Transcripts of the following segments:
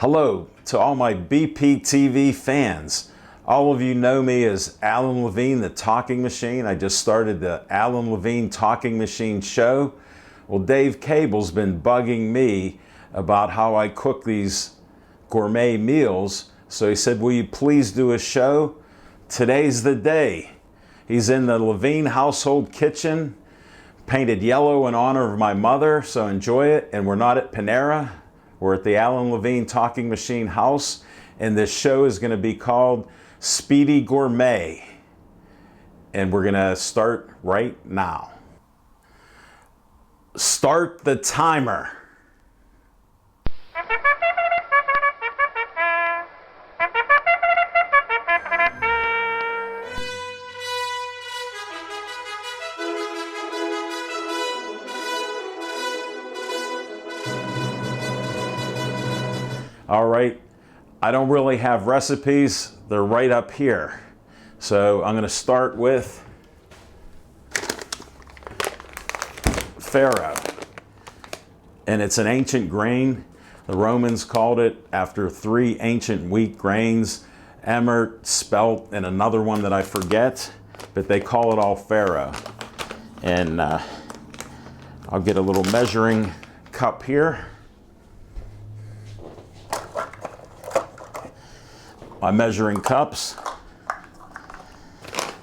Hello to all my BPTV fans. All of you know me as Alan Levine, the Talking Machine. I just started the Alan Levine Talking Machine show. Well, Dave Cable's been bugging me about how I cook these gourmet meals. So he said, will you please do a show? Today's the day. He's in the Levine household kitchen, painted yellow in honor of my mother, so enjoy it. And we're not at Panera. We're at the Alan Levine Talking Machine house, and this show is going to be called Speedy Gourmet. And we're going to start right now. Start the timer. All right, I don't really have recipes. They're right up here. So I'm going to start with farro. And it's an ancient grain. The Romans called it after three ancient wheat grains, emmer, spelt, and another one that I forget, but they call it all farro. And I'll get a little measuring cup here. My measuring cups,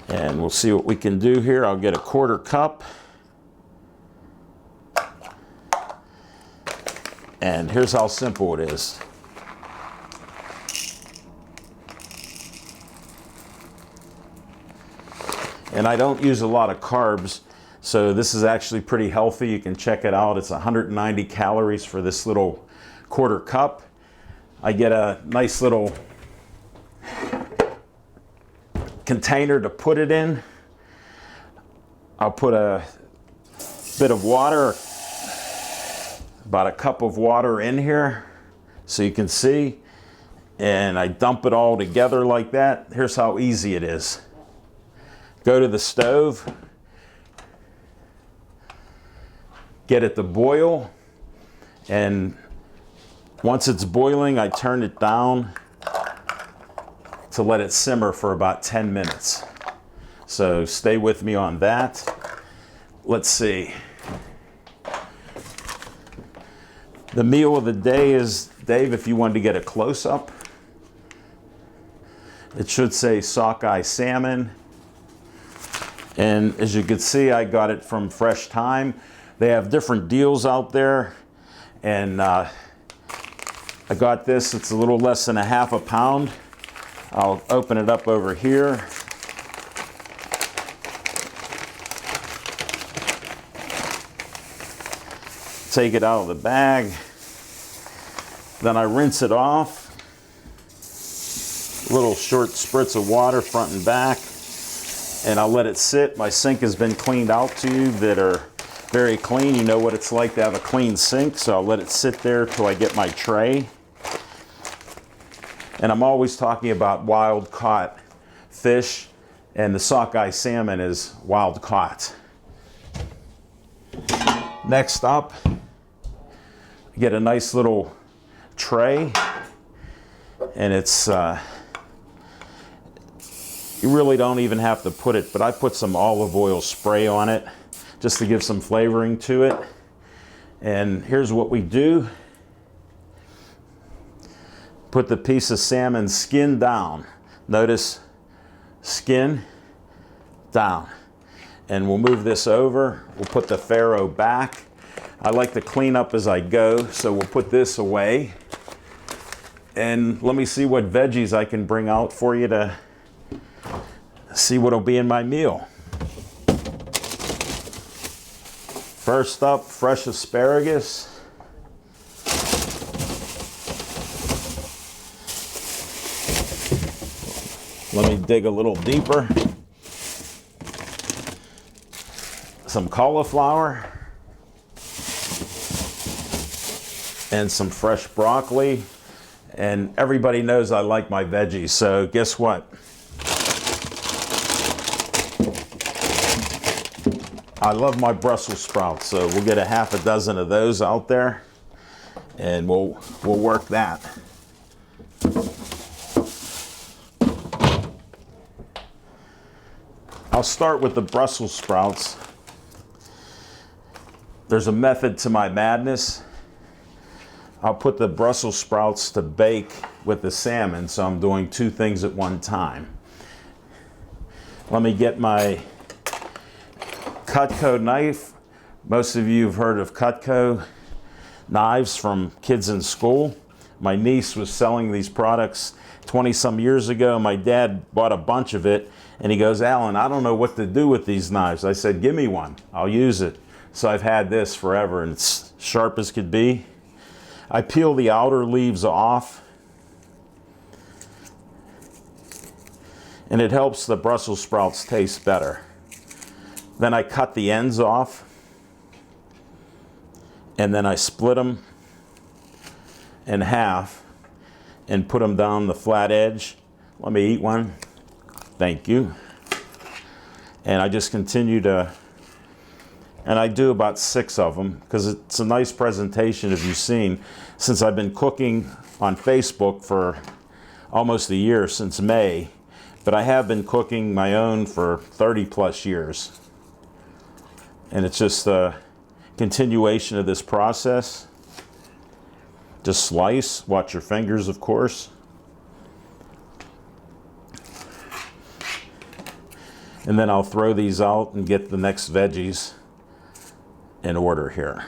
and we'll see what we can do here. I'll get a quarter cup, and here's how simple it is. And I don't use a lot of carbs, so this is actually pretty healthy. You can check it out. It's 190 calories for this little quarter cup. I get a nice little container to put it in. I'll put a bit of water, about a cup of water in here so you can see, and I dump it all together like that. Here's how easy it is. Go to the stove, get it to boil, and once it's boiling, I turn it down to let it simmer for about 10 minutes. So stay with me on that. Let's see. The meal of the day is, Dave, if you wanted to get a close-up, it should say sockeye salmon. And as you can see, I got it from Fresh Thyme. They have different deals out there. And I got this, it's a little less than a half a pound. I'll open it up over here. Take it out of the bag. Then I rinse it off. Little short spritz of water front and back. And I'll let it sit. My sink has been cleaned out to you that are very clean. You know what it's like to have a clean sink, so I'll let it sit there till I get my tray. And I'm always talking about wild caught fish, and the sockeye salmon is wild caught. Next up, get a nice little tray, and it's, you really don't even have to put it, but I put some olive oil spray on it just to give some flavoring to it. And here's what we do. Put the piece of salmon skin down. Notice, skin down. And we'll move this over. We'll put the farro back. I like to clean up as I go, so we'll put this away. And let me see what veggies I can bring out for you to see what'll be in my meal. First up, fresh asparagus. Let me dig a little deeper. Some cauliflower. And some fresh broccoli. And everybody knows I like my veggies, so guess what? I love my Brussels sprouts, so we'll get a half a dozen of those out there, and we'll work that. I'll start with the Brussels sprouts. There's a method to my madness. I'll put the Brussels sprouts to bake with the salmon, so I'm doing two things at one time. Let me get my Cutco knife. Most of you have heard of Cutco knives from kids in school. My niece was selling these products 20 some years ago. My dad bought a bunch of it and he goes, "Alan, I don't know what to do with these knives." I said, "Give me one, I'll use it." So I've had this forever and it's sharp as could be. I peel the outer leaves off and it helps the Brussels sprouts taste better. Then I cut the ends off and then I split them in half and put them down the flat edge. Let me eat one. Thank you. And I just continue to, and I do about 6 of them because it's a nice presentation, as you've seen, since I've been cooking on Facebook for almost a year, since May, but I have been cooking my own for 30 plus years. And it's just a continuation of this process. Just slice, watch your fingers, of course. And then I'll throw these out and get the next veggies in order here.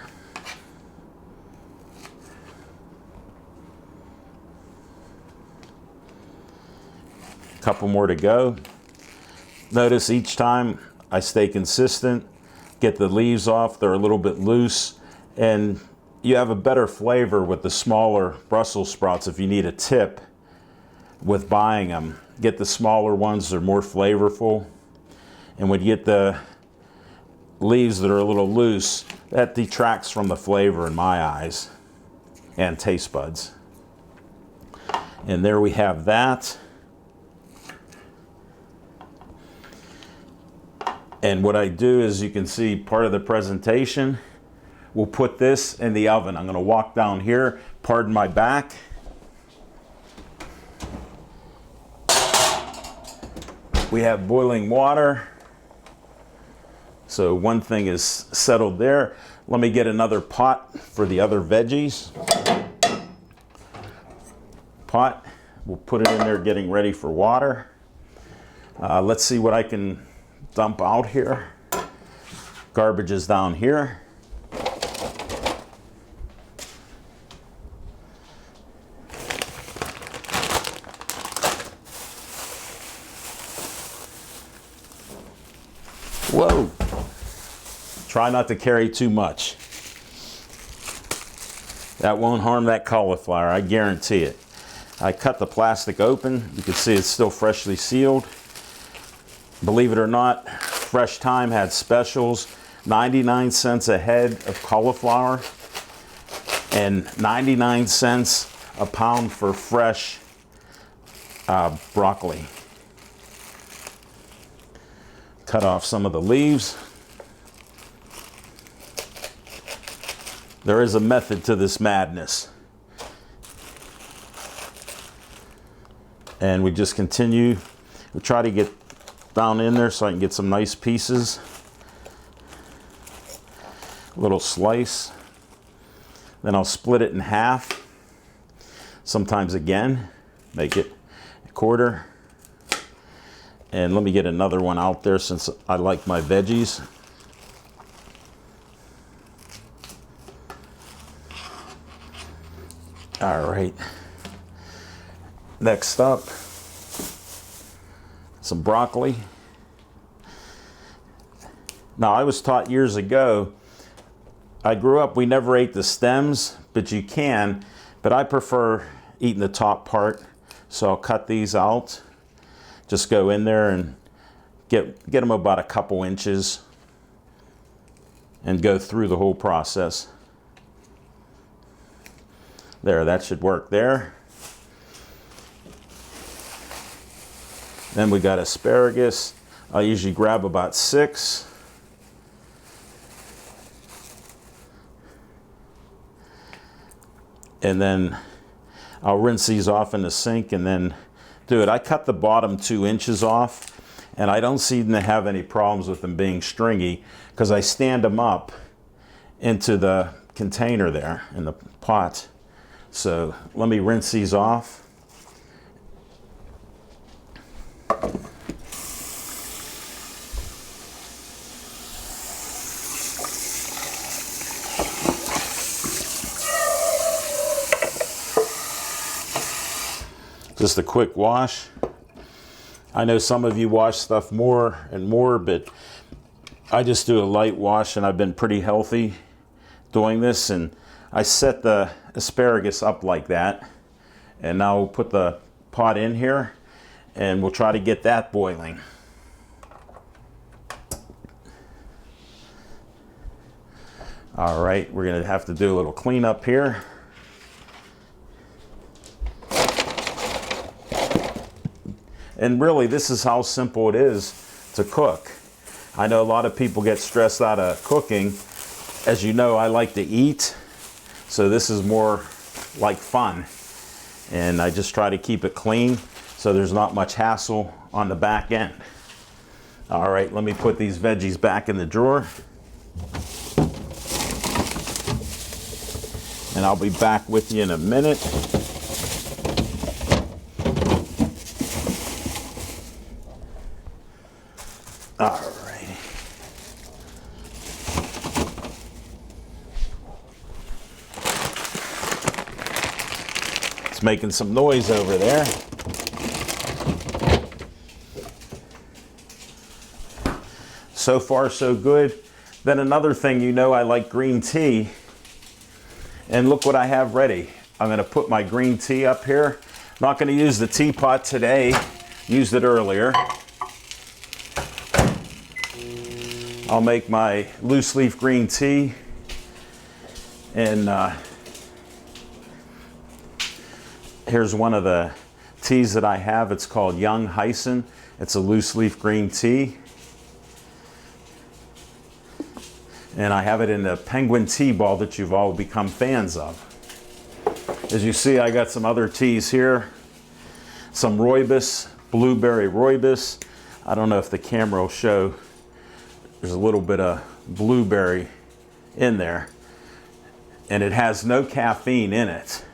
Couple more to go. Notice each time I stay consistent, get the leaves off, they're a little bit loose, and you have a better flavor with the smaller Brussels sprouts. If you need a tip with buying them, get the smaller ones, they're more flavorful. And when you get the leaves that are a little loose, that detracts from the flavor in my eyes and taste buds. And there we have that. And what I do is, you can see part of the presentation, we'll put this in the oven. I'm going to walk down here, pardon my back. We have boiling water. So one thing is settled there. Let me get another pot for the other veggies. Pot, we'll put it in there getting ready for water. Let's see what I can dump out here. Garbage is down here. Whoa. Try not to carry too much. That won't harm that cauliflower, I guarantee it. I cut the plastic open. You can see it's still freshly sealed. Believe it or not, Fresh Thyme had specials, 99 cents a head of cauliflower and 99 cents a pound for fresh broccoli. Cut off some of the leaves. There is a method to this madness. And we just continue. We try to get down in there so I can get some nice pieces. A little slice. Then I'll split it in half. Sometimes again, make it a quarter. And let me get another one out there since I like my veggies. All right. Next up, some broccoli. Now, I was taught years ago, I grew up, we never ate the stems, but you can, but I prefer eating the top part. So I'll cut these out. Just go in there and get them about a couple inches and go through the whole process. There, that should work there. Then we got asparagus. I usually grab about 6. And then I'll rinse these off in the sink and then do it. I cut the bottom 2 inches off And I don't seem to have any problems with them being stringy because I stand them up into the container there in the pot. So let me rinse these off. Just a quick wash. I know some of you wash stuff more and more, but I just do a light wash, and I've been pretty healthy doing this. And I set the asparagus up like that, and now we'll put the pot in here and we'll try to get that boiling. All right, we're gonna have to do a little cleanup here. And really, this is how simple it is to cook. I know a lot of people get stressed out of cooking. As you know, I like to eat, so this is more like fun. And I just try to keep it clean so there's not much hassle on the back end. All right, let me put these veggies back in the drawer. And I'll be back with you in a minute. All right. It's making some noise over there. So far, so good. Then another thing, you know, I like green tea. And look what I have ready. I'm going to put my green tea up here. Not going to use the teapot today. Used it earlier. I'll make my loose leaf green tea, and here's one of the teas that I have. It's called Young Hyson. It's a loose leaf green tea, and I have it in the Penguin tea ball that you've all become fans of. As you see, I got some other teas here. Some rooibos, blueberry rooibos. I don't know if the camera will show. There's a little bit of blueberry in there, and it has no caffeine in it.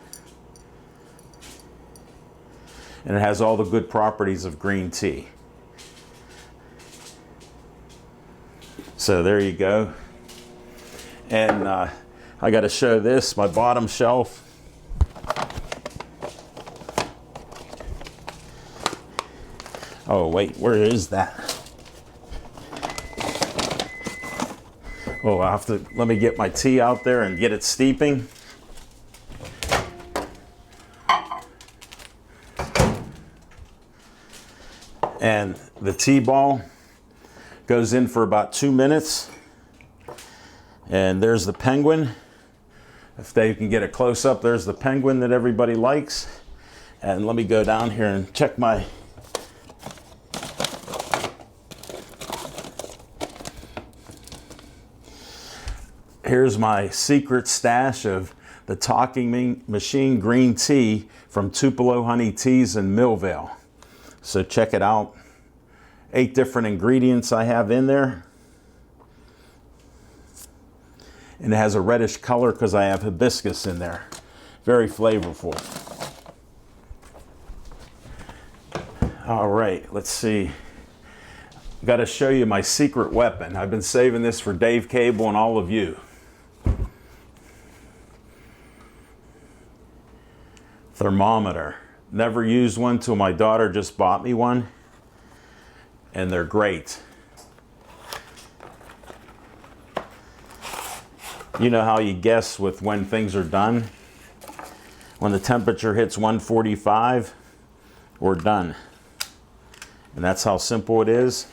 And it has all the good properties of green tea. So there you go. And I got to show this, my bottom shelf. Oh wait, where is that? Oh, I have to, let me get my tea out there and get it steeping. And the tea ball goes in for about 2 minutes. And there's the penguin. If they can get a close up, there's the penguin that everybody likes. And let me go down here and check my here's my secret stash of the Talking Machine green tea from Tupelo Honey Teas in Millvale. So check it out. 8 different ingredients I have in there. And it has a reddish color because I have hibiscus in there. Very flavorful. All right, let's see. Got to show you my secret weapon. I've been saving this for Dave Cable and all of you. Thermometer. Never used one till my daughter just bought me one, and they're great. You know how you guess with when things are done? When the temperature hits 145, we're done. And that's how simple it is.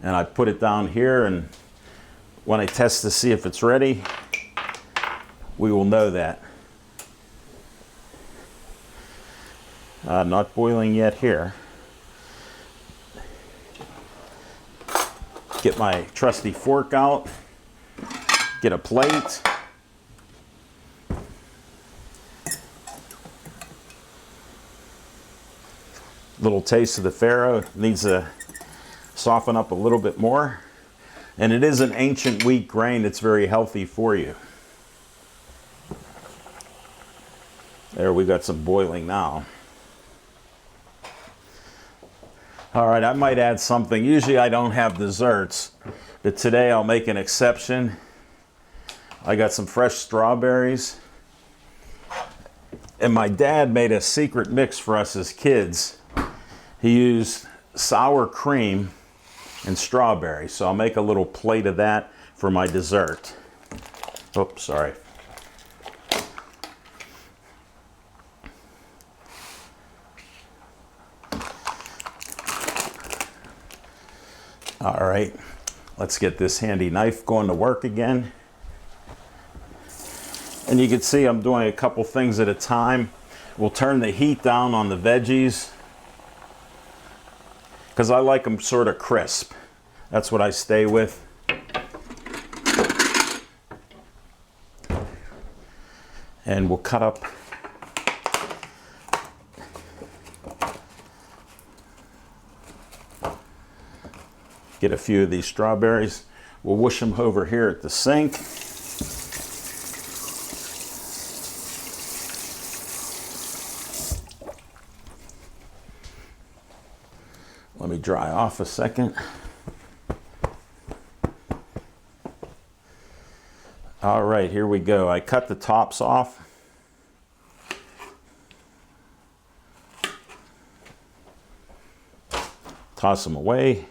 And I put it down here, and when I test to see if it's ready, we will know that. Not boiling yet here. Get my trusty fork out. Get a plate. Little taste of the Faro. Needs a soften up a little bit more. And it is an ancient wheat grain that's very healthy for you. There, we got some boiling now. All right, I might add something. Usually I don't have desserts, but today I'll make an exception. I got some fresh strawberries. And my dad made a secret mix for us as kids. He used sour cream and strawberry. So I'll make a little plate of that for my dessert. Oops, sorry. All right, let's get this handy knife going to work again. And you can see I'm doing a couple things at a time. We'll turn the heat down on the veggies because I like them sort of crisp. That's what I stay with. And we'll cut up get a few of these strawberries. We'll whoosh them over here at the sink. Let me dry off a second. All right, here we go. I cut the tops off. Toss them away.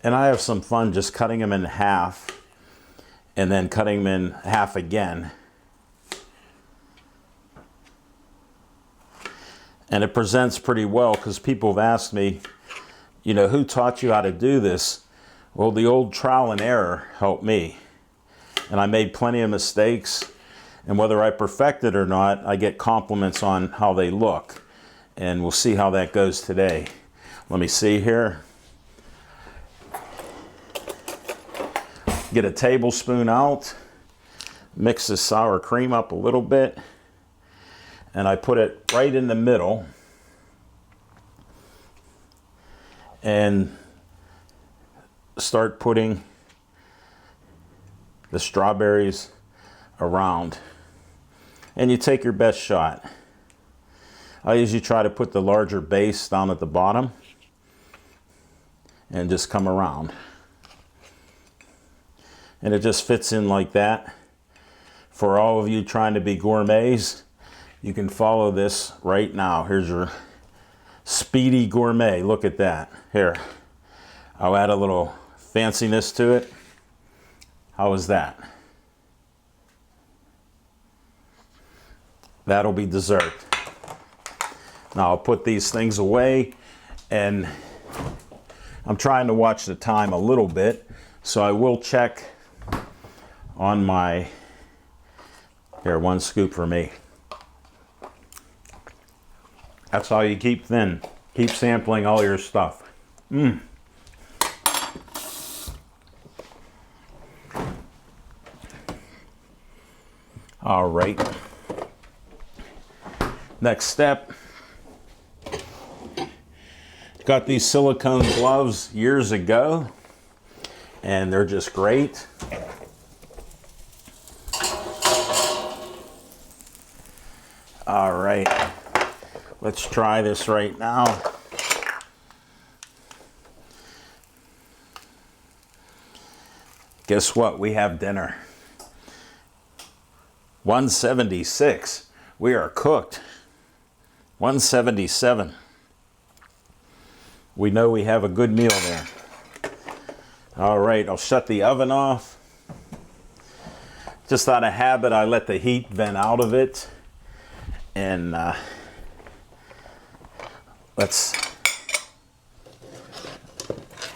And I have some fun just cutting them in half and then cutting them in half again. And it presents pretty well because people have asked me, you know, who taught you how to do this? Well, the old trial and error helped me. And I made plenty of mistakes. And whether I perfect it or not, I get compliments on how they look. And we'll see how that goes today. Let me see here. Get a tablespoon out, mix the sour cream up a little bit, and I put it right in the middle and start putting the strawberries around. And you take your best shot. I usually try to put the larger base down at the bottom and just come around. And it just fits in like that. For all of you trying to be gourmets, you can follow this right now. Here's your speedy gourmet. Look at that. Here, I'll add a little fanciness to it. How is that? That'll be dessert. Now I'll put these things away, and I'm trying to watch the time a little bit, so I will check on my, here, 1 scoop for me. That's how you keep thin. Keep sampling all your stuff. All right. Next step. Got these silicone gloves years ago, and they're just great. All right, let's try this right now. Guess what? We have dinner. 176. We are cooked. 177. We know we have a good meal there. All right, I'll shut the oven off. Just out of habit, I let the heat vent out of it. And let's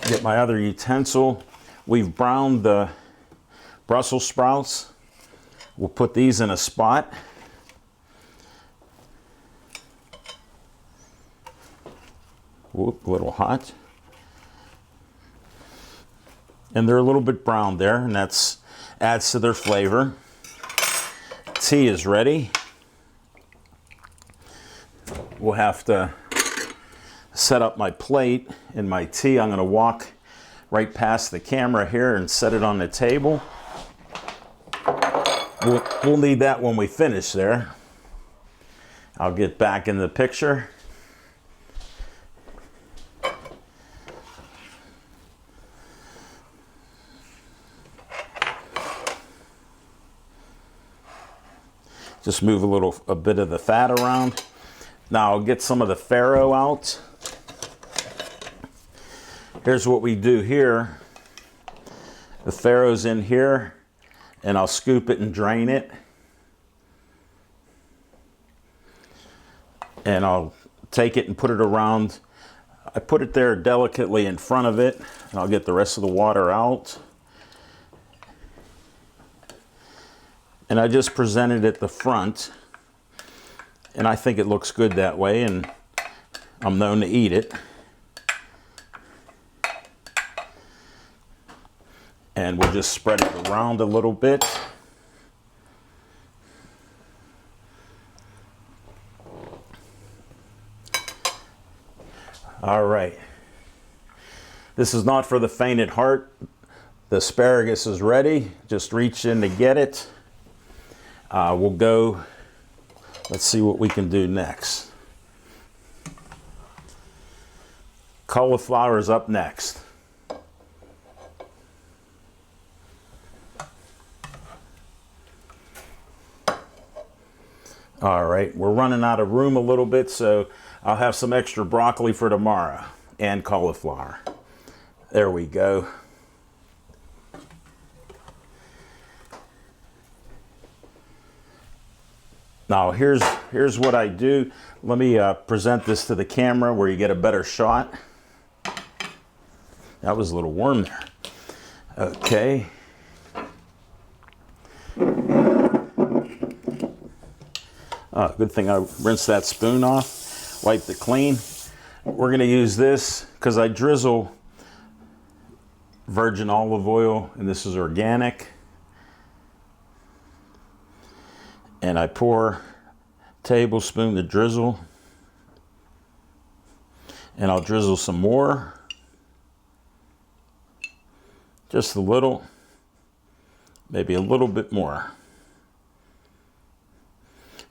get my other utensil. We've browned the Brussels sprouts. We'll put these in a spot. Whoop, a little hot. And they're a little bit brown there, and that's adds to their flavor. Tea is ready. we'll have to set up my plate and my tea. I'm going to walk right past the camera here and set it on the table. We'll need that when we finish there. I'll get back in the picture. Just move a bit of the fat around. Now I'll get some of the farro out. Here's what we do here. The farro's in here, and I'll scoop it and drain it. And I'll take it and put it around. I put it there delicately in front of it, and I'll get the rest of the water out. And I just presented it at the front, and I think it looks good that way, and I'm known to eat it. And we'll just spread it around a little bit. All right. This is not for the faint at heart. The asparagus is ready. Just reach in to get it. We'll go, let's see what we can do next. Cauliflower is up next. All right, we're running out of room a little bit, so I'll have some extra broccoli for tomorrow and cauliflower. There we go. Now here's what I do. Let me present this to the camera where you get a better shot. That was a little warm there. Okay. Good thing I rinsed that spoon off, wiped it clean. We're gonna use this because I drizzle virgin olive oil, and this is organic. And I pour a tablespoon to drizzle, and I'll drizzle some more, just a little, maybe a little bit more.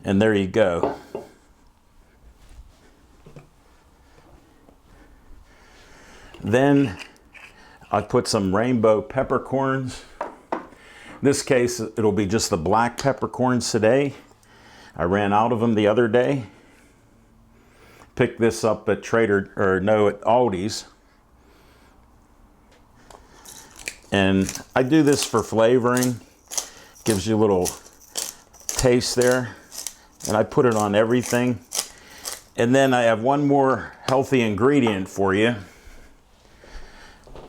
And there you go. Then I put some rainbow peppercorns. In this case, it'll be just the black peppercorns today. I ran out of them the other day. Picked this up at at Aldi's. And I do this for flavoring. Gives you a little taste there. And I put it on everything. And then I have one more healthy ingredient for you.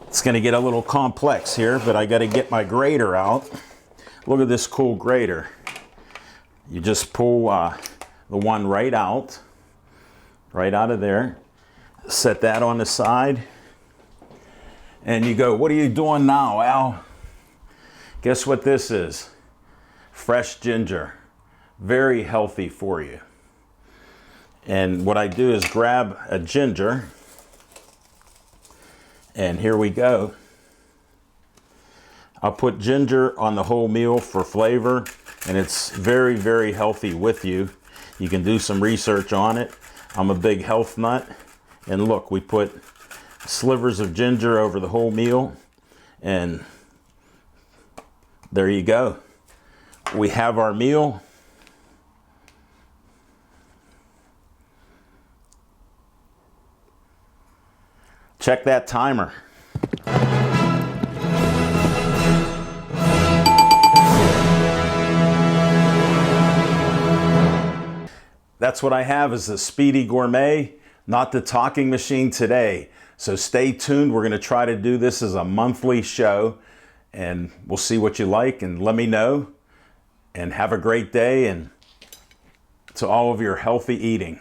It's gonna get a little complex here, but I gotta get my grater out. Look at this cool grater. You just pull the one right out of there. Set that on the side. And you go, what are you doing now, Al? Guess what this is? Fresh ginger. Very healthy for you. And what I do is grab a ginger, and here we go. I'll put ginger on the whole meal for flavor, and it's very, very healthy with you. You can do some research on it. I'm a big health nut. And look, we put slivers of ginger over the whole meal, and there you go. We have our meal. Check that timer. That's what I have is the Speedy Gourmet, not the talking machine today. So stay tuned. We're going to try to do this as a monthly show, and we'll see what you like, and let me know. And have a great day, and to all of your healthy eating.